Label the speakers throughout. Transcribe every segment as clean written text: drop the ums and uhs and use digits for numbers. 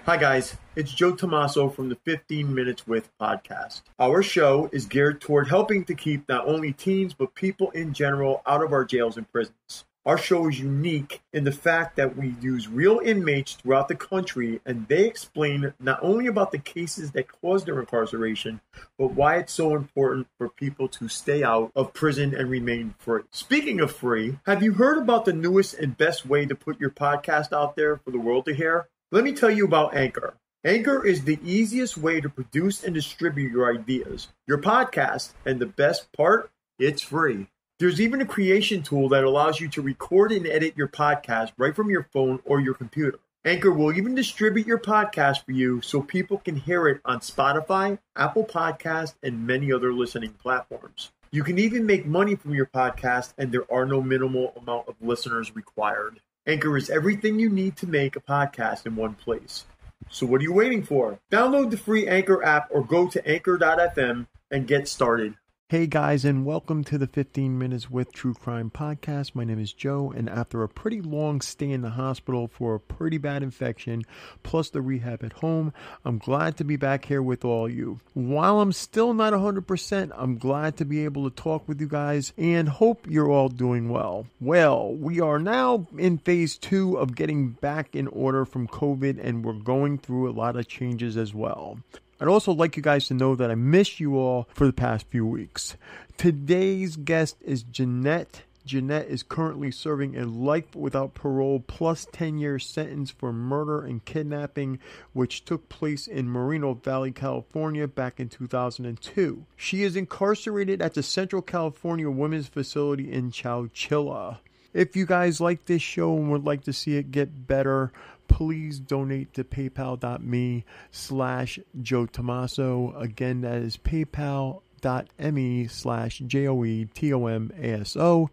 Speaker 1: Hi guys, it's Joe Tommaso from the 15 Minutes With podcast. Our show is geared toward helping to keep not only teens but people in general out of our jails and prisons. Our show is unique in the fact that we use real inmates throughout the country and they explain not only about the cases that caused their incarceration, but why it's so important for people to stay out of prison and remain free. Speaking of free, have you heard about the newest and best way to put your podcast out there for the world to hear? Let me tell you about Anchor. Anchor is the easiest way to produce and distribute your ideas, your podcast, and the best part, it's free. There's even a creation tool that allows you to record and edit your podcast right from your phone or your computer. Anchor will even distribute your podcast for you so people can hear it on Spotify, Apple Podcasts, and many other listening platforms. You can even make money from your podcast, and there are no minimal amount of listeners required. Anchor is everything you need to make a podcast in one place. So what are you waiting for? Download the free Anchor app or go to anchor.fm and get started.
Speaker 2: Hey guys, and welcome to the 15 Minutes with True Crime podcast. My name is Joe, and after a pretty long stay in the hospital for a pretty bad infection, plus the rehab at home, I'm glad to be back here with all you. While I'm still not 100%, I'm glad to be able to talk with you guys and hope you're all doing well. Well, we are now in phase 2 of getting back in order from COVID, and we're going through a lot of changes as well. I'd also like you guys to know that I missed you all for the past few weeks. Today's guest is Janette. Janette is currently serving a life without parole plus 10-year sentence for murder and kidnapping, which took place in Moreno Valley, California back in 2002. She is incarcerated at the Central California Women's Facility in Chowchilla. If you guys like this show and would like to see it get better, please donate to paypal.me/Joe Tommaso. Again, that is paypal.me/JoeTomaso.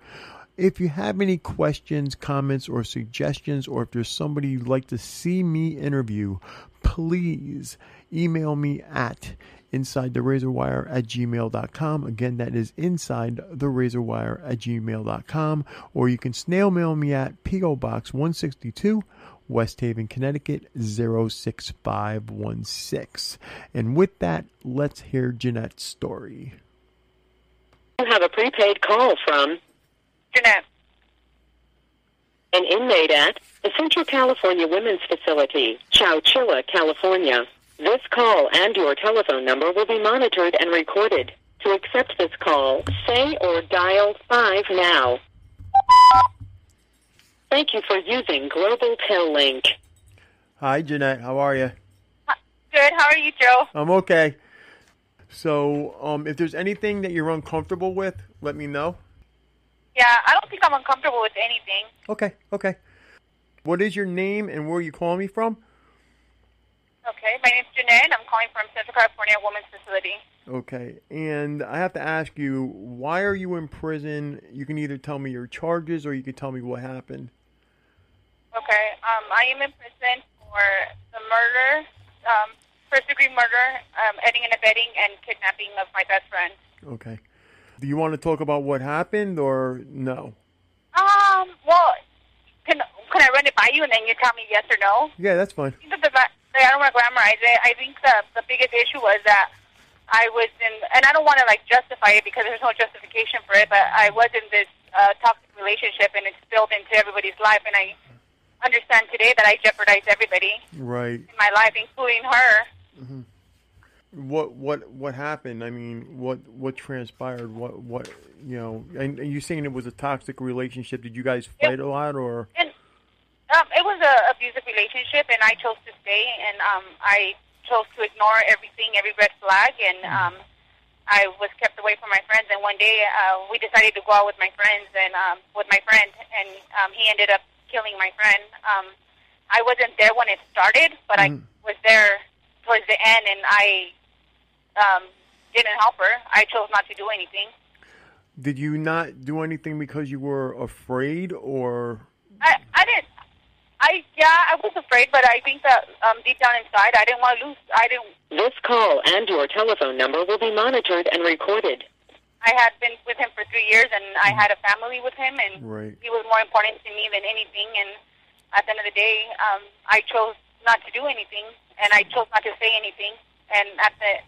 Speaker 2: If you have any questions, comments, or suggestions, or if there's somebody you'd like to see me interview, please email me at insidetherazorwire@gmail.com. Again, that is insidetherazorwire@gmail.com. Or you can snail mail me at P.O. Box 162, West Haven, Connecticut 06516. And with that, let's hear Janette's story.
Speaker 3: You have a prepaid call from
Speaker 4: Janette.
Speaker 3: an inmate at the Central California Women's Facility, Chowchilla, California. This call and your telephone number will be monitored and recorded. To accept this call, say or dial 5 now. Thank you for using Global Tel Link.
Speaker 2: Hi, Janette. How are you?
Speaker 4: Good. How are you, Joe?
Speaker 2: I'm okay. So, if there's anything that you're uncomfortable with, let me know.
Speaker 4: Yeah, I don't think I'm uncomfortable with anything.
Speaker 2: Okay. What is your name and where are you calling me from?
Speaker 4: Okay, my name's Janette. I'm calling from Central California Women's Facility.
Speaker 2: Okay, and I have to ask you, why are you in prison? You can either tell me your charges or you can tell me what happened.
Speaker 4: Okay, I am in prison for the murder, first-degree murder, aiding and abetting, and kidnapping of my best friend.
Speaker 2: Okay. Do you want to talk about what happened or no?
Speaker 4: Well, can I run it by you and then you tell me yes or no?
Speaker 2: Yeah, that's fine.
Speaker 4: I don't want to glamorize it. I think the biggest issue was that I was in, and I don't want to justify it because there's no justification for it, but I was in this toxic relationship and it spilled into everybody's life, and I understand today that I jeopardized everybody
Speaker 2: right
Speaker 4: in my life, including her.
Speaker 2: Mm-hmm. What happened? I mean, what transpired? What and you're saying it was a toxic relationship. Did you guys fight a lot or?
Speaker 4: It was an abusive relationship, and I chose to stay, and I chose to ignore everything, every red flag, and I was kept away from my friends. And one day, we decided to go out with my friends and with my friend, and he ended up killing my friend. I wasn't there when it started, but I was there towards the end, and I didn't help her. I chose not to do anything.
Speaker 2: Did you not do anything because you were afraid, or?
Speaker 4: I didn't. I was afraid, but I think that deep down inside, I didn't want to lose.
Speaker 3: This call and your telephone number will be monitored and recorded.
Speaker 4: I had been with him for 3 years, and I had a family with him, and
Speaker 2: right.
Speaker 4: He was more important to me than anything. And at the end of the day, I chose not to do anything, and I chose not to say anything. And at the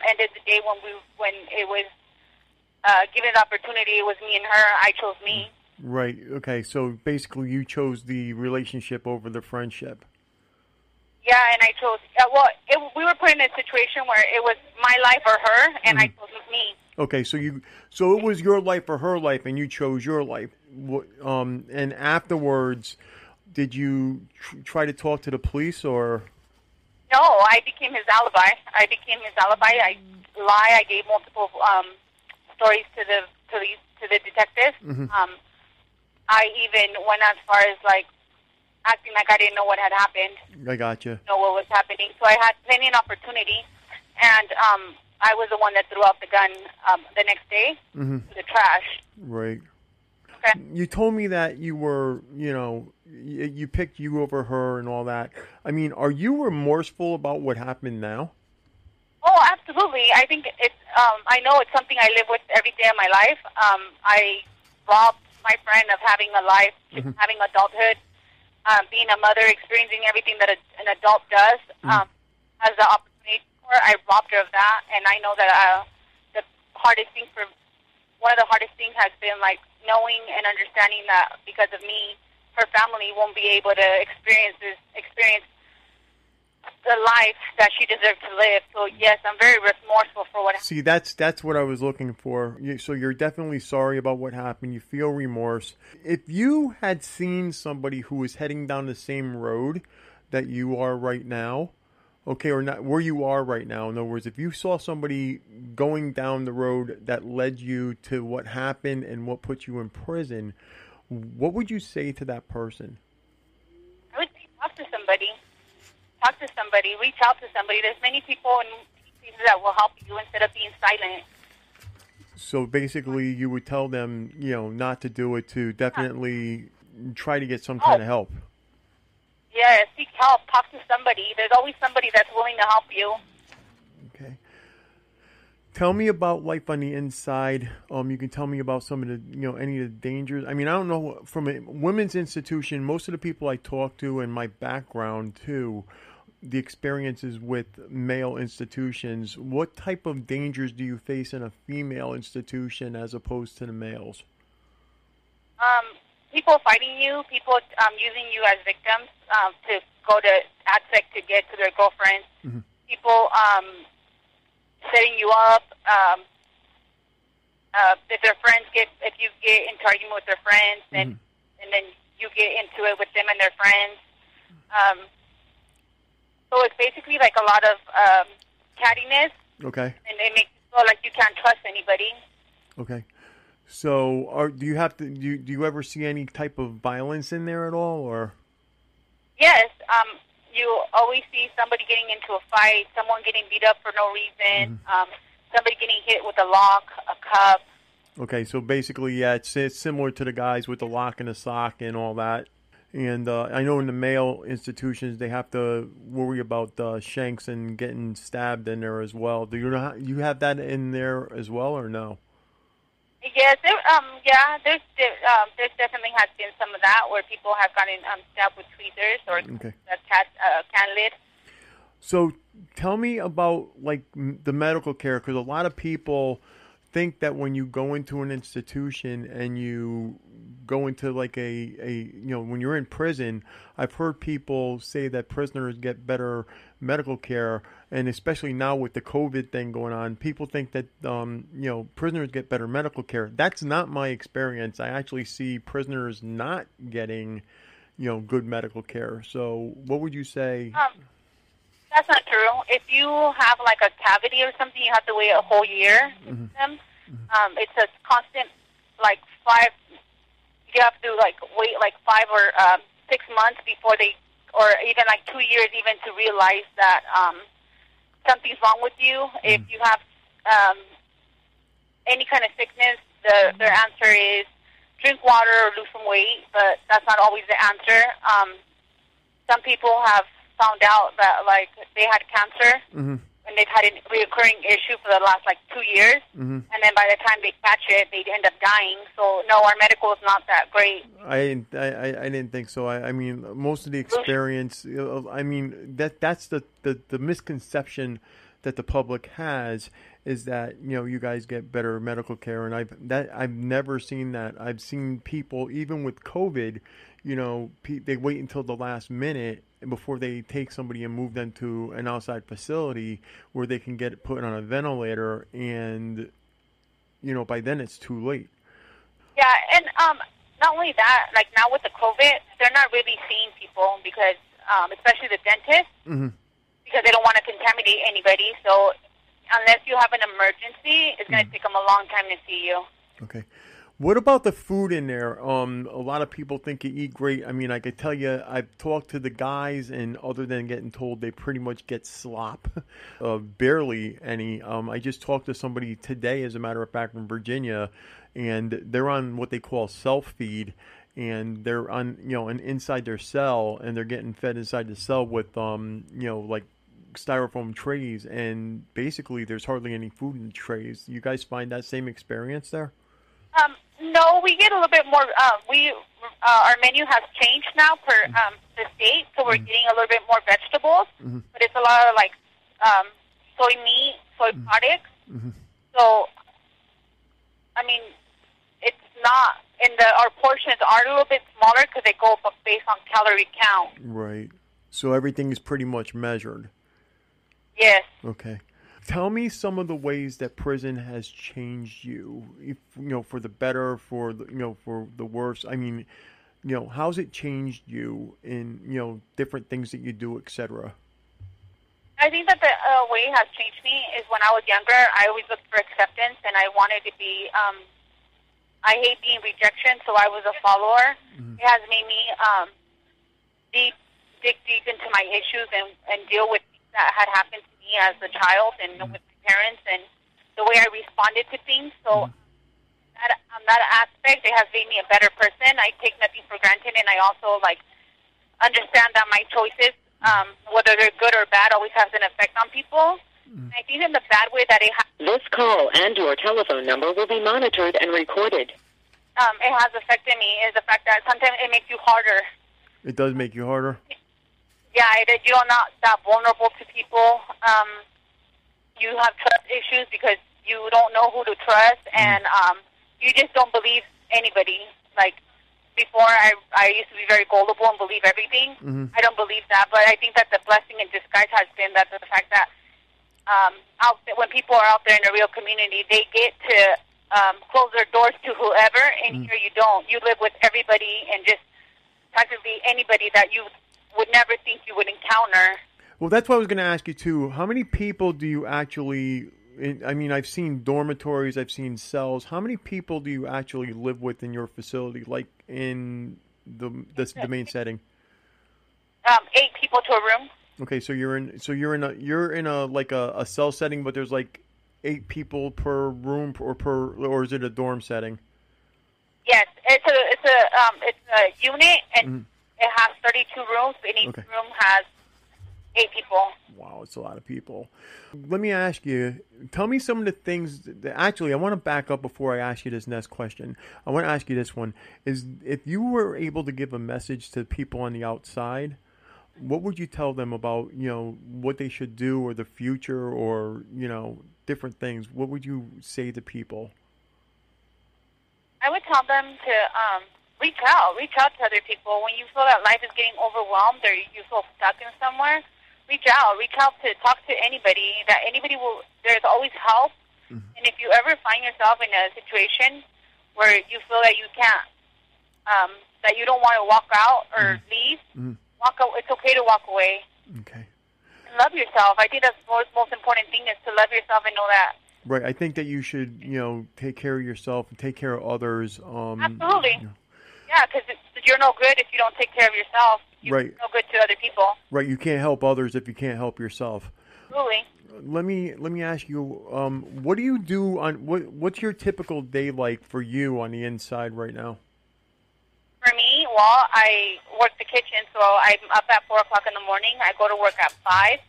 Speaker 4: end of the day, when it was given the opportunity, it was me and her. I chose me.
Speaker 2: Right. Okay. So basically, you chose the relationship over the friendship.
Speaker 4: Yeah, and I chose. We were put in a situation where it was my life or her, and I chose me.
Speaker 2: Okay, so it was your life or her life, and you chose your life. And afterwards, did you try to talk to the police, or?
Speaker 4: No, I became his alibi. I lie. I gave multiple stories to the police, to the detectives. I even went as far as like acting like I didn't know what had happened.
Speaker 2: I gotcha.
Speaker 4: Know what was happening. So I had plenty of opportunity, and I was the one that threw out the gun the next day to the trash.
Speaker 2: Right.
Speaker 4: Okay.
Speaker 2: You told me that you were, you picked you over her and all that. I mean, are you remorseful about what happened now?
Speaker 4: Oh, absolutely. I think it's. I know it's something I live with every day of my life. I robbed my friend of having a life, having adulthood, being a mother, experiencing everything that an adult does. Has the opportunity for. I robbed her of that, and I know that the hardest thing one of the hardest things has been like knowing and understanding that because of me, her family won't be able to experience the life that she deserved to live. So yes, I'm very remorseful for what happened.
Speaker 2: See, that's what I was looking for. So you're definitely sorry about what happened. You feel remorse. If you had seen somebody who was heading down the same road that you are right now, okay, or not where you are right now, in other words, if you saw somebody going down the road that led you to what happened and what put you in prison, what would you say to that person?
Speaker 4: I would say talk to somebody. Reach out to somebody. There's many people and pieces that will help you instead of being silent.
Speaker 2: So basically, you would tell them, not to do it, to definitely try to get some kind of help.
Speaker 4: Yeah, seek help. Talk to somebody. There's always somebody that's willing to help you.
Speaker 2: Okay. Tell me about life on the inside. You can tell me about some of the, any of the dangers. I mean, I don't know, from a women's institution, most of the people I talk to and my background too, the experiences with male institutions, what type of dangers do you face in a female institution as opposed to the males?
Speaker 4: People fighting you, people using you as victims to go to ADSEC to get to their girlfriends, people setting you up. If you get into argument with their friends, and then you get into it with them and their friends. So it's basically like a lot of cattiness. Okay. And it makes you feel like you can't trust anybody.
Speaker 2: Okay. So, do you ever see any type of violence in there at all, or?
Speaker 4: Yes. You always see somebody getting into a fight, someone getting beat up for no reason, somebody getting hit with a lock, a cup.
Speaker 2: Okay, so basically, yeah, it's similar to the guys with the lock and the sock and all that. And I know in the male institutions they have to worry about shanks and getting stabbed in there as well. Do you have that in there as well, or no?
Speaker 4: Yes, there's definitely has been some of that where people have gotten stabbed with tweezers or a can lid.
Speaker 2: So tell me about like the medical care, because a lot of people think that when you go into an institution and you go into like when you're in prison, I've heard people say that prisoners get better medical care, and especially now with the COVID thing going on, people think that prisoners get better medical care. That's not my experience. I actually see prisoners not getting good medical care. So what would you say?
Speaker 4: That's not true. If you have like a cavity or something, you have to wait a whole year to see them. It's a constant you have to wait 5 or 6 months before or even 2 years even to realize that something's wrong with you. If you have any kind of sickness, their answer is drink water or lose some weight, but that's not always the answer. Some people have found out that they had cancer, when they've had a reoccurring issue for the last, 2 years.
Speaker 2: Mm-hmm.
Speaker 4: And then by the time they catch it, they end up dying. So, no, our medical is not that great.
Speaker 2: I didn't think so. I mean, most of the experience, I mean, that's the misconception that the public has is that, you guys get better medical care. And I've never seen that. I've seen people, even with COVID, they wait until the last minute before they take somebody and move them to an outside facility where they can get put on a ventilator, and by then it's too late.
Speaker 4: Yeah, and not only that, now with the COVID, they're not really seeing people because, especially the dentists,
Speaker 2: mm-hmm.
Speaker 4: because they don't want to contaminate anybody. So unless you have an emergency, it's going to take them a long time to see you.
Speaker 2: Okay. What about the food in there? A lot of people think you eat great. I mean, I could tell you, I've talked to the guys, and other than getting told they pretty much get slop, barely any. I just talked to somebody today, as a matter of fact, from Virginia, and they're on what they call self-feed, and they're on, and inside their cell, and they're getting fed inside the cell with, styrofoam trays, and basically there's hardly any food in the trays. You guys find that same experience there?
Speaker 4: No, we get a little bit more. Our menu has changed now per the state, so we're getting a little bit more vegetables.
Speaker 2: Mm-hmm.
Speaker 4: But it's a lot of soy meat, soy products.
Speaker 2: Mm-hmm.
Speaker 4: So, I mean, it's not. Our portions are a little bit smaller because they go based on calorie count.
Speaker 2: Right. So everything is pretty much measured.
Speaker 4: Yes.
Speaker 2: Okay. Tell me some of the ways that prison has changed you, for the better, for the worse. I mean, how's it changed you in, different things that you do, etc.?
Speaker 4: I think that the way it has changed me is when I was younger, I always looked for acceptance, and I wanted to be, I hate being rejection, so I was a follower. Mm-hmm. It has made me dig deep into my issues and deal with things that had happened to me as a child and with my parents and the way I responded to things. So on that aspect, it has made me a better person. I take nothing for granted, and I also understand that my choices, whether they're good or bad, always has an effect on people. And I think in the bad way that it has...
Speaker 3: This call and your telephone number will be monitored and recorded.
Speaker 4: It has affected me is the fact that sometimes it makes you harder.
Speaker 2: It does make you harder?
Speaker 4: Yeah, you're not that vulnerable to people. You have trust issues because you don't know who to trust, and you just don't believe anybody. Before, I used to be very gullible and believe everything.
Speaker 2: Mm-hmm.
Speaker 4: I don't believe that, but I think that the blessing in disguise has been that the fact that when people are out there in the real community, they get to close their doors to whoever, and here you don't. You live with everybody and just practically anybody that you would never think you would encounter.
Speaker 2: Well, that's what I was going to ask you, too. How many people do you actually... I mean, I've seen dormitories, I've seen cells. How many people do you actually live with in your facility, in the main setting?
Speaker 4: 8 people to a room.
Speaker 2: Okay, so you're in a cell setting, but there's 8 people per room or is it a dorm setting?
Speaker 4: Yes, it's a unit, and it has 32 rooms, and each room has 8 people.
Speaker 2: Wow, it's a lot of people. Let me ask you, tell me some of the things actually, I want to back up before I ask you this next question. I want to ask you this one, is if you were able to give a message to people on the outside, what would you tell them about, what they should do or the future or, different things? What would you say to people?
Speaker 4: I would tell them to reach out to other people. When you feel that life is getting overwhelmed or you feel stuck in somewhere, reach out to talk to anybody. There's always help. Mm-hmm. And if you ever find yourself in a situation where you feel that you can't, that you don't want to walk out or leave, walk out. It's okay to walk away.
Speaker 2: Okay.
Speaker 4: And love yourself. I think that's the most important thing is to love yourself and know that.
Speaker 2: Right. I think that you should, take care of yourself and take care of others.
Speaker 4: Absolutely. Yeah, because you're no good if you don't take care of yourself. You're no good to other people.
Speaker 2: Right. You can't help others if you can't help yourself.
Speaker 4: Absolutely.
Speaker 2: Let me ask you, what do you do on what's your typical day like for you on the inside right now?
Speaker 4: For me, well, I work the kitchen, so I'm up at 4:00 in the morning. I go to work at 5,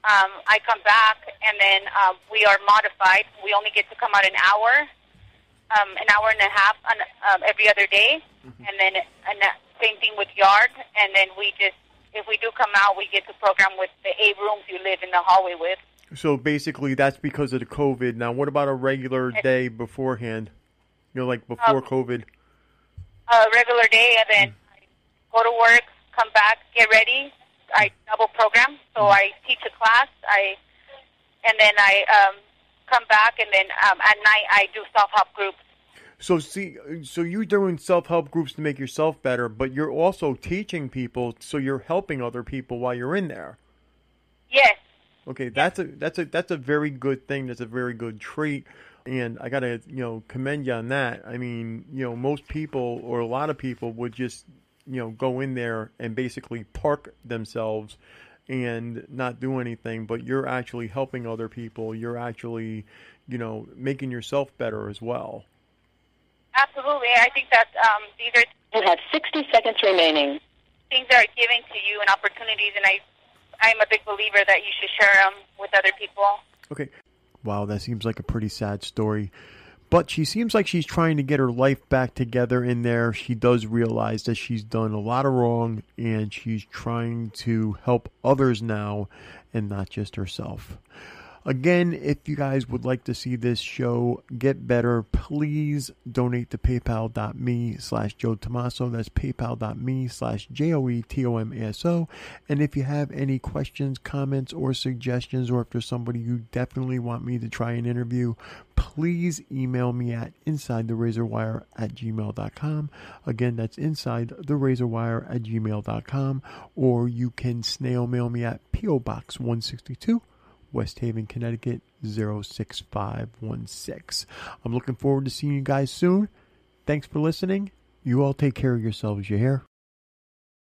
Speaker 4: I come back, and then we are modified. We only get to come out an hour and a half every other day, and then same thing with yard. And then if we do come out, we get to program with the 8 rooms you live in the hallway with.
Speaker 2: So basically, that's because of the COVID. Now, what about a regular day beforehand? Like before COVID?
Speaker 4: A regular day, and then I go to work, come back, get ready. I double program, so I teach a class. And then I come back, and then at night I do self-help groups.
Speaker 2: So you're doing self-help groups to make yourself better, but you're also teaching people, so you're helping other people while you're in there.
Speaker 4: Yes.
Speaker 2: Okay, that's a very good thing. That's a very good trait, and I gotta commend you on that. I mean, most people or a lot of people would just go in there and basically park themselves and not do anything, but you're actually helping other people. You're actually making yourself better as well.
Speaker 4: Absolutely. I think that these are...
Speaker 3: You have 60 seconds remaining.
Speaker 4: Things that are given to you and opportunities, and I'm a big believer that you should share them with other people.
Speaker 2: Okay. Wow, that seems like a pretty sad story. But she seems like she's trying to get her life back together in there. She does realize that she's done a lot of wrong, and she's trying to help others now and not just herself. Again, if you guys would like to see this show get better, please donate to paypal.me/Joe Tomaso. That's paypal.me/JoeTomaso. And if you have any questions, comments, or suggestions, or if there's somebody you definitely want me to try and interview, please email me at insidetherazorwire@gmail.com. Again, that's insidetherazorwire@gmail.com. Or you can snail mail me at P.O. Box 162. West Haven, Connecticut, 06516. I'm looking forward to seeing you guys soon. Thanks for listening. You all take care of yourselves, you hear?